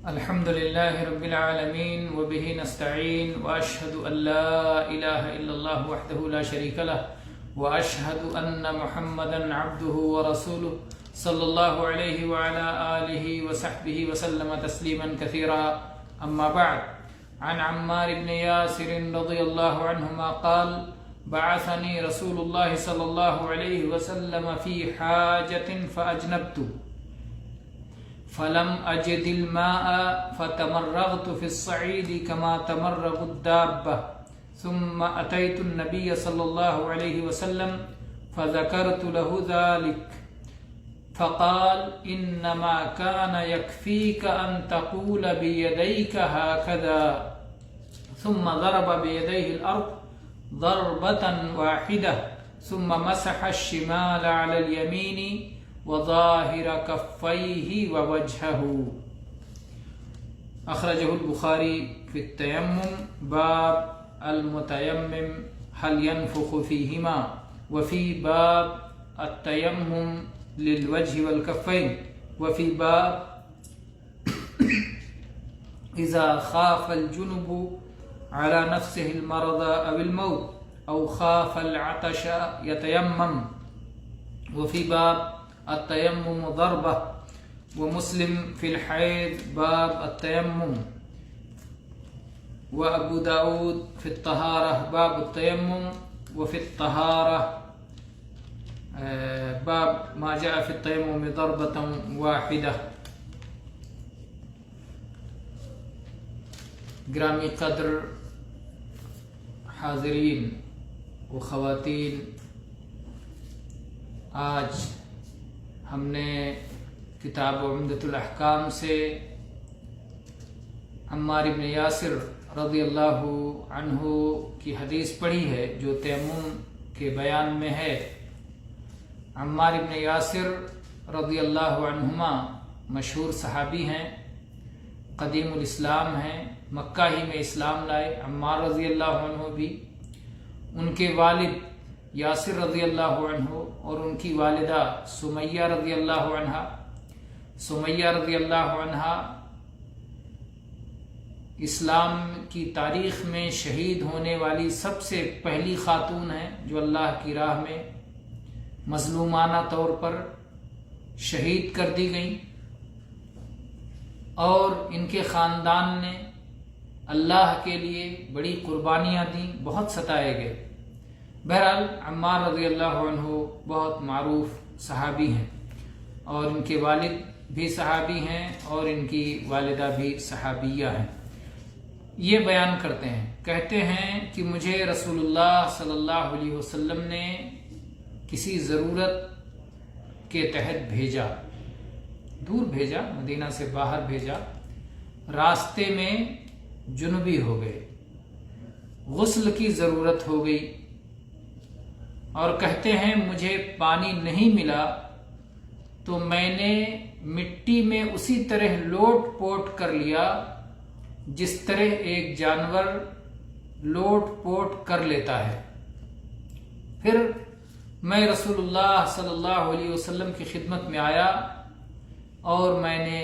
الحمد لله رب العالمين وبه نستعين وأشهد أن لا إله إلا الله وحده لا شريك له وأشهد أن محمدا عبده ورسوله صلى الله عليه وعلى آله وصحبه وسلم تسليما كثيرا. أما بعد، عن عمار بن ياسر رضي الله عنهما قال: بعثني رسول الله صلى الله عليه وسلم في حاجة فأجنبت فلم أجد الماء فتمرغت في الصعيد كما تمرغ الدابة، ثم أتيت النبي صلى الله عليه وسلم فذكرت له ذلك فقال: إنما كان يكفيك أن تقول بيديك هكذا، ثم ضرب بيديه الأرض ضربة واحدة ثم مسح الشمال على اليمين وظاهر كفيه ووجهه. أخرجه البخاري في التيمم باب المتيمم هل ينفخ فيهما، وفي باب التيمم للوجه والكفين، وفي باب إذا خاف الجنب على نفسه المرض أو الموت أو خاف العطش يتيمم، وفي باب التيمم ضربة، ومسلم في الحيض باب التيمم، وأبو داود في الطهارة باب التيمم، وفي الطهارة باب ما جاء في التيمم ضربة واحدة. گرامی قدر حاضرین و خواتین، آج ہم نے کتاب عمدۃ الاحکام سے عمار بن یاسر رضی اللہ عنہ کی حدیث پڑھی ہے جو تیمم کے بیان میں ہے. عمار بن یاسر رضی اللہ عنہما مشہور صحابی ہیں، قدیم الاسلام ہیں، مکہ ہی میں اسلام لائے. عمار رضی اللہ عنہ بھی، ان کے والد یاسر رضی اللہ عنہ اور ان کی والدہ سمیہ رضی اللہ عنہ. سمیہ رضی اللہ عنہ اسلام کی تاریخ میں شہید ہونے والی سب سے پہلی خاتون ہیں جو اللہ کی راہ میں مظلومانہ طور پر شہید کر دی گئیں، اور ان کے خاندان نے اللہ کے لیے بڑی قربانیاں دیں، بہت ستائے گئے. بہرحال عمار رضی اللہ عنہ بہت معروف صحابی ہیں، اور ان کے والد بھی صحابی ہیں اور ان کی والدہ بھی صحابیہ ہیں. یہ بیان کرتے ہیں، کہتے ہیں کہ مجھے رسول اللہ صلی اللہ علیہ وسلم نے کسی ضرورت کے تحت بھیجا، دور بھیجا، مدینہ سے باہر بھیجا. راستے میں جنبی ہو گئے، غسل کی ضرورت ہو گئی، اور کہتے ہیں مجھے پانی نہیں ملا تو میں نے مٹی میں اسی طرح لوٹ پوٹ کر لیا جس طرح ایک جانور لوٹ پوٹ کر لیتا ہے. پھر میں رسول اللہ صلی اللہ علیہ وسلم کی خدمت میں آیا اور میں نے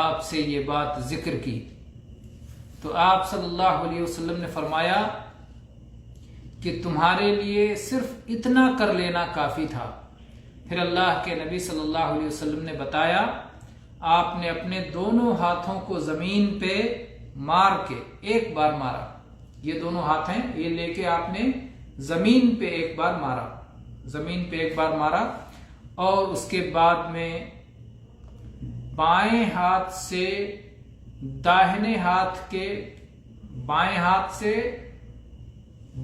آپ سے یہ بات ذکر کی تو آپ صلی اللہ علیہ وسلم نے فرمایا کہ تمہارے لیے صرف اتنا کر لینا کافی تھا. پھر اللہ کے نبی صلی اللہ علیہ وسلم نے بتایا، آپ نے اپنے دونوں ہاتھوں کو زمین پہ مار کے ایک بار مارا. یہ دونوں ہاتھ ہیں، یہ لے کے آپ نے زمین پہ ایک بار مارا، زمین پہ ایک بار مارا، اور اس کے بعد میں بائیں ہاتھ سے داہنے ہاتھ کے بائیں ہاتھ سے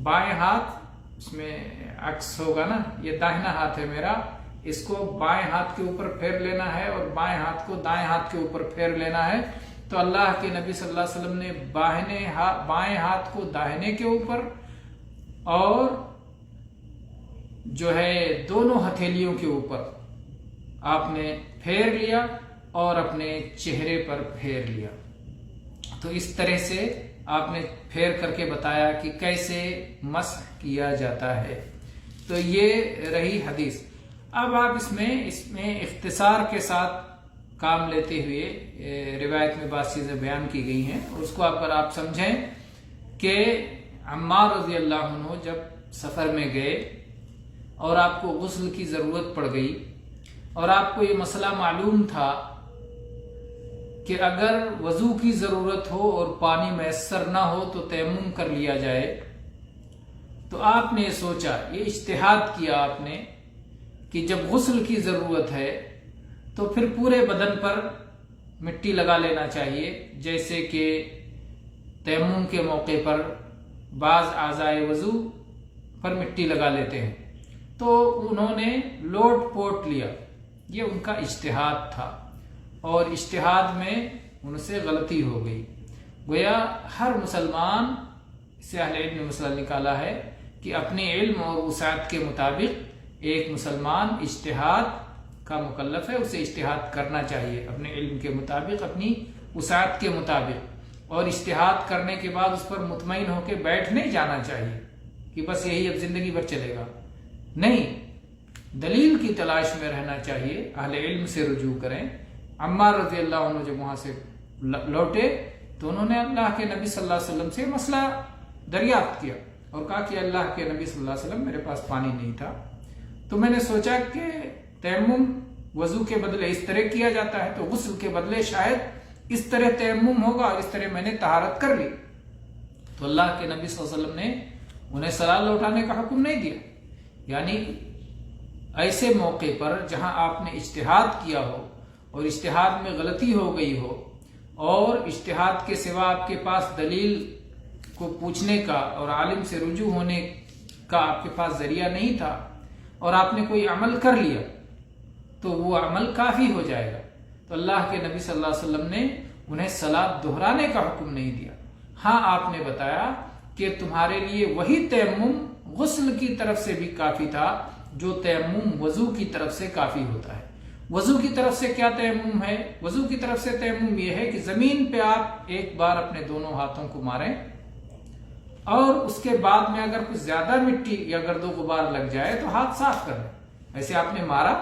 بائیں ہاتھ، اس میں عکس ہوگا نا، یہ داہنا ہاتھ ہے میرا، اس کو بائیں ہاتھ کے اوپر پھیر لینا ہے اور بائیں ہاتھ کو دائیں ہاتھ کے اوپر پھیر لینا ہے. تو اللہ کے نبی صلی اللہ علیہ وسلم نے بائیں ہاتھ کو داہنے کے اوپر اور جو ہے دونوں ہتھیلیوں کے اوپر آپ نے پھیر لیا اور اپنے چہرے پر پھیر لیا. تو اس طرح سے آپ نے پھیر کر کے بتایا کہ کیسے مسح کیا جاتا ہے. تو یہ رہی حدیث. اب آپ اس میں اختصار کے ساتھ کام لیتے ہوئے روایت میں بعض چیزیں بیان کی گئی ہیں، اور اس کو اگر آپ سمجھیں کہ عمار رضی اللہ عنہ جب سفر میں گئے اور آپ کو غسل کی ضرورت پڑ گئی، اور آپ کو یہ مسئلہ معلوم تھا کہ اگر وضو کی ضرورت ہو اور پانی میسر نہ ہو تو تیمم کر لیا جائے، تو آپ نے سوچا، یہ اجتہاد کیا آپ نے کہ جب غسل کی ضرورت ہے تو پھر پورے بدن پر مٹی لگا لینا چاہیے، جیسے کہ تیمم کے موقع پر بعض اعضائے وضو پر مٹی لگا لیتے ہیں۔ تو انہوں نے لوٹ پوٹ لیا، یہ ان کا اجتہاد تھا، اور اجتہاد میں ان سے غلطی ہو گئی۔ گویا ہر مسلمان سے اہل علم نے مسئلہ نکالا ہے کہ اپنے علم اور وسعت کے مطابق ایک مسلمان اجتہاد کا مکلف ہے، اسے اجتہاد کرنا چاہیے اپنے علم کے مطابق، اپنی وسعت کے مطابق، اور اجتہاد کرنے کے بعد اس پر مطمئن ہو کے بیٹھ نہیں جانا چاہیے کہ بس یہی اب زندگی بھر چلے گا، نہیں، دلیل کی تلاش میں رہنا چاہیے، اہل علم سے رجوع کریں۔ عمار رضی اللہ عنہ جب وہاں سے لوٹے تو انہوں نے اللہ کے نبی صلی اللہ علیہ وسلم سے مسئلہ دریافت کیا اور کہا کہ اللہ کے نبی صلی اللہ علیہ وسلم، میرے پاس پانی نہیں تھا، تو میں نے سوچا کہ تیمم وضو کے بدلے اس طرح کیا جاتا ہے، تو غسل کے بدلے شاید اس طرح تیمم ہوگا، اور اس طرح میں نے طہارت کر لی۔ تو اللہ کے نبی صلی اللہ علیہ وسلم نے انہیں صلاۃ لوٹانے کا حکم نہیں دیا، یعنی ایسے موقع پر جہاں آپ نے اجتہاد کیا ہو اور اجتہاد میں غلطی ہو گئی ہو، اور اجتہاد کے سوا آپ کے پاس دلیل کو پوچھنے کا اور عالم سے رجوع ہونے کا آپ کے پاس ذریعہ نہیں تھا، اور آپ نے کوئی عمل کر لیا، تو وہ عمل کافی ہو جائے گا۔ تو اللہ کے نبی صلی اللہ علیہ وسلم نے انہیں صلاۃ دہرانے کا حکم نہیں دیا۔ ہاں، آپ نے بتایا کہ تمہارے لیے وہی تیمم غسل کی طرف سے بھی کافی تھا جو تیمم وضو کی طرف سے کافی ہوتا ہے۔ وضو کی طرف سے کیا تیمم ہے؟ وضو کی طرف سے تیمم یہ ہے کہ زمین پہ آپ ایک بار اپنے دونوں ہاتھوں کو ماریں، اور اس کے بعد میں اگر کچھ زیادہ مٹی یا گرد و غبار لگ جائے تو ہاتھ صاف کر لیں۔ ایسے آپ نے مارا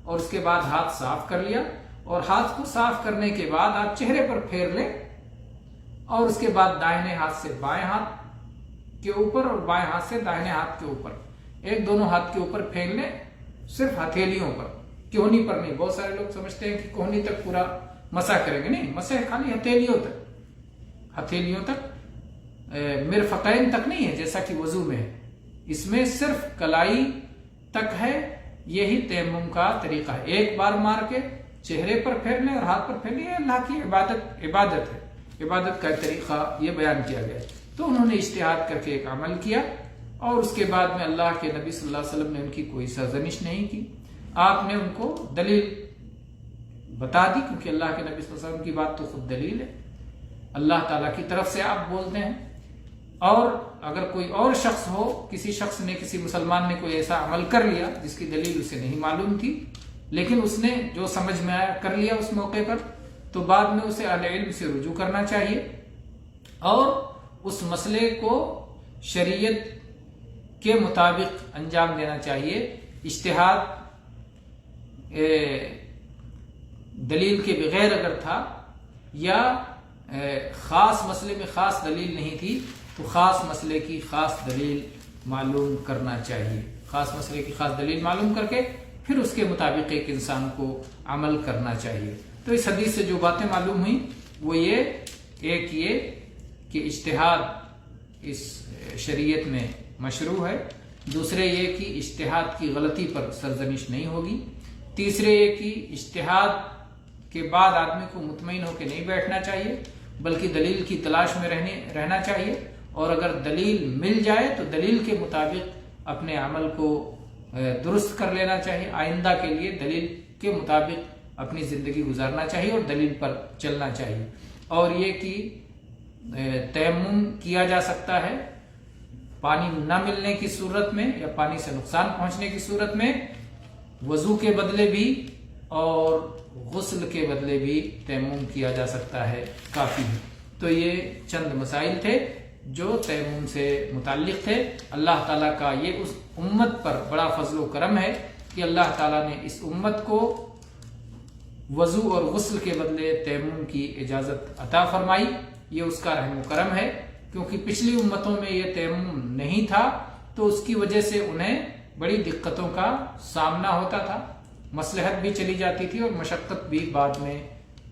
اور اس کے بعد ہاتھ صاف کر لیا، اور ہاتھ کو صاف کرنے کے بعد آپ چہرے پر پھیر لیں، اور اس کے بعد دائیں ہاتھ سے بائیں ہاتھ کے اوپر اور بائیں ہاتھ سے دائیں ہاتھ کے اوپر، ایک دونوں ہاتھ کے اوپر پھینک لیں، صرف ہتھیلیوں پر، کہنی پر نہیں۔ بہت سارے لوگ سمجھتے ہیں کہ کہنی تک پورا مسح کریں گے، نہیں، مسح خالی ہتھیلیوں تک، ہتھیلیوں تک، مرفقین تک نہیں ہے جیسا کہ وضو میں ہے، اس میں صرف کلائی تک ہے۔ یہی تیمم کا طریقہ ہے، ایک بار مار کے چہرے پر پھیر لیں اور ہاتھ پر پھیر لیں۔ اللہ کی عبادت ہے، عبادت کا طریقہ یہ بیان کیا گیا ہے۔ تو انہوں نے اجتہاد کر کے ایک عمل کیا، اور اس کے بعد میں اللہ کے نبی صلی اللہ علیہ وسلم نے ان کی کوئی سرزنش نہیں کی، آپ نے ان کو دلیل بتا دی، کیونکہ اللہ کے نبی صلی اللہ علیہ وسلم کی بات تو خود دلیل ہے، اللہ تعالیٰ کی طرف سے آپ بولتے ہیں۔ اور اگر کوئی اور شخص ہو، کسی شخص نے، کسی مسلمان نے کوئی ایسا عمل کر لیا جس کی دلیل اسے نہیں معلوم تھی، لیکن اس نے جو سمجھ میں آیا کر لیا اس موقع پر، تو بعد میں اسے اہل علم سے رجوع کرنا چاہیے، اور اس مسئلے کو شریعت کے مطابق انجام دینا چاہیے۔ اجتہاد دلیل کے بغیر اگر تھا، یا خاص مسئلے میں خاص دلیل نہیں تھی، تو خاص مسئلے کی خاص دلیل معلوم کرنا چاہیے، خاص مسئلے کی خاص دلیل معلوم کر کے پھر اس کے مطابق ایک انسان کو عمل کرنا چاہیے۔ تو اس حدیث سے جو باتیں معلوم ہوئیں وہ ایک یہ کہ اجتہاد اس شریعت میں مشروع ہے، دوسرے یہ کہ اجتہاد کی غلطی پر سرزنش نہیں ہوگی، تیسرے یہ کہ اجتہاد کے بعد آدمی کو مطمئن ہو کے نہیں بیٹھنا چاہیے، بلکہ دلیل کی تلاش میں رہنا چاہیے، اور اگر دلیل مل جائے تو دلیل کے مطابق اپنے عمل کو درست کر لینا چاہیے، آئندہ کے لیے دلیل کے مطابق اپنی زندگی گزارنا چاہیے اور دلیل پر چلنا چاہیے۔ اور یہ کہ تیمم کیا جا سکتا ہے پانی نہ ملنے کی صورت میں یا پانی سے نقصان پہنچنے کی صورت میں، وضو کے بدلے بھی اور غسل کے بدلے بھی تیمم کیا جا سکتا ہے، کافی ہے۔ تو یہ چند مسائل تھے جو تیمم سے متعلق تھے۔ اللہ تعالیٰ کا یہ اس امت پر بڑا فضل و کرم ہے کہ اللہ تعالیٰ نے اس امت کو وضو اور غسل کے بدلے تیمم کی اجازت عطا فرمائی۔ یہ اس کا رحم و کرم ہے، کیونکہ پچھلی امتوں میں یہ تیمم نہیں تھا تو اس کی وجہ سے انہیں بڑی دقتوں کا سامنا ہوتا تھا، مصلحت بھی چلی جاتی تھی اور مشقت بھی بعد میں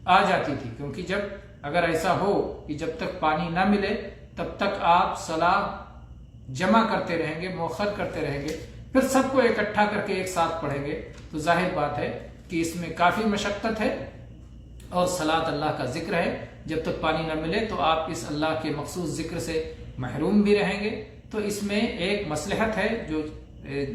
آ جاتی تھی، کیونکہ جب اگر ایسا ہو کہ جب تک پانی نہ ملے تب تک آپ صلاۃ جمع کرتے رہیں گے، مؤخر کرتے رہیں گے، پھر سب کو اکٹھا کر کے ایک ساتھ پڑھیں گے تو ظاہر بات ہے کہ اس میں کافی مشقت ہے، اور صلاۃ اللہ کا ذکر ہے، جب تک پانی نہ ملے تو آپ اس اللہ کے مخصوص ذکر سے محروم بھی رہیں گے۔ تو اس میں ایک مصلحت ہے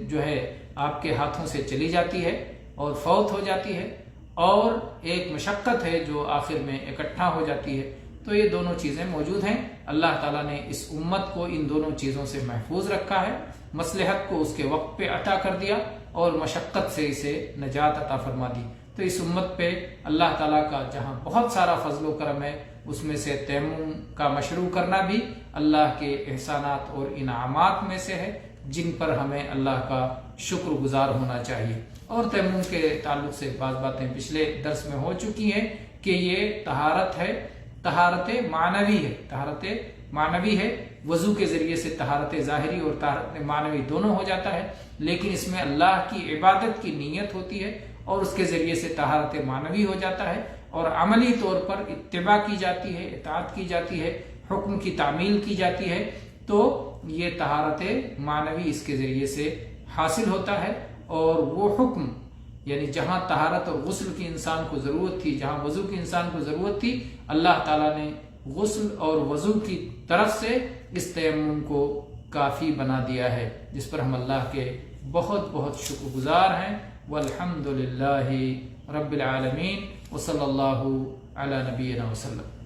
جو ہے آپ کے ہاتھوں سے چلی جاتی ہے اور فوت ہو جاتی ہے، اور ایک مشقت ہے جو آخر میں اکٹھا ہو جاتی ہے۔ تو یہ دونوں چیزیں موجود ہیں۔ اللہ تعالیٰ نے اس امت کو ان دونوں چیزوں سے محفوظ رکھا ہے، مصلحت کو اس کے وقت پہ عطا کر دیا اور مشقت سے اسے نجات عطا فرما دی۔ تو اس امت پہ اللہ تعالیٰ کا جہاں بہت سارا فضل و کرم ہے، اس میں سے تیمم کا مشروع کرنا بھی اللہ کے احسانات اور انعامات میں سے ہے، جن پر ہمیں اللہ کا شکر گزار ہونا چاہیے۔ اور تیمم کے تعلق سے بعض باتیں پچھلے درس میں ہو چکی ہیں کہ یہ طہارت ہے، طہارت معنوی ہے، طہارت معنوی ہے۔ وضو کے ذریعے سے طہارت ظاہری اور طہارت معنوی دونوں ہو جاتا ہے، لیکن اس میں اللہ کی عبادت کی نیت ہوتی ہے اور اس کے ذریعے سے طہارت معنوی ہو جاتا ہے، اور عملی طور پر اتباع کی جاتی ہے، اطاعت کی جاتی ہے، حکم کی تعمیل کی جاتی ہے، تو یہ طہارت معنوی اس کے ذریعے سے حاصل ہوتا ہے۔ اور وہ حکم یعنی جہاں طہارت اور غسل کی انسان کو ضرورت تھی، جہاں وضو کی انسان کو ضرورت تھی، اللہ تعالیٰ نے غسل اور وضو کی طرف سے اس تیمم کو کافی بنا دیا ہے، جس پر ہم اللہ کے بہت بہت شکر گزار ہیں۔ والحمد للہ رب العالمین، وصلی اللہ علی نبینا وسلم۔